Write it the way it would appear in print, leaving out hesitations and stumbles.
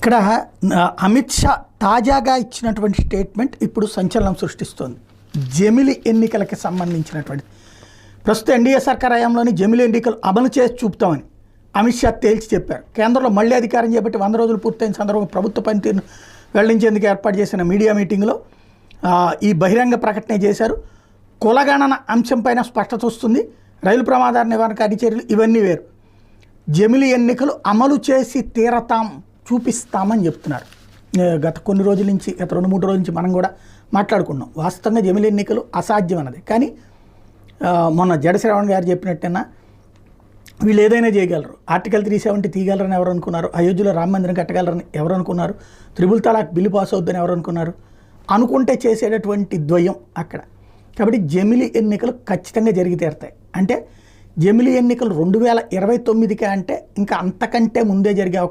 ఇక్కడ అమిత్ షా తాజాగా ఇచ్చినటువంటి స్టేట్మెంట్ ఇప్పుడు సంచలనం సృష్టిస్తోంది. జమిలి ఎన్నికలకి సంబంధించినటువంటి ప్రస్తుత ఎన్డీఏ సర్కార్ హయాంలోని జమిలి ఎన్నికలు అమలు చేసి చూపుతామని అమిత్ షా తేల్చి చెప్పారు. కేంద్రంలో మళ్లీ అధికారం చేపట్టి 100 రోజులు పూర్తయిన సందర్భంగా ప్రభుత్వ పనితీరును వెల్లడించేందుకు ఏర్పాటు చేసిన మీడియా మీటింగ్లో ఈ బహిరంగ ప్రకటన చేశారు. కులగణన అంశంపైన స్పష్టత వస్తుంది. రైలు ప్రమాదాల నివారణకు అన్ని చర్యలు ఇవన్నీ వేరు. జమిలి ఎన్నికలు అమలు చేసి తీరతాం, చూపిస్తామని చెప్తున్నారు. గత కొన్ని రోజుల నుంచి, గత 2-3 రోజుల నుంచి మనం కూడా మాట్లాడుకున్నాం. వాస్తవంగా జమిలి ఎన్నికలు అసాధ్యం అన్నది. కానీ మొన్న జడశ్రావణ్ గారు చెప్పినట్టేనా వీళ్ళు ఏదైనా చేయగలరు. ఆర్టికల్ 370 తీయగలరని ఎవరు అనుకున్నారు? అయోధ్యలో రామ మందిరం కట్టగలరని ఎవరు అనుకున్నారు? త్రిబుల్ తలాక్ బిల్లు పాస్ అవుద్దని ఎవరు అనుకున్నారు? అనుకుంటే చేసేటటువంటి ద్వయం అక్కడ. కాబట్టి జమిలి ఎన్నికలు ఖచ్చితంగా జరిగి తీరుతాయి. అంటే జమిలి ఎన్నికలు 2029కే అంటే ఇంకా అంతకంటే ముందే జరిగే అవకాశం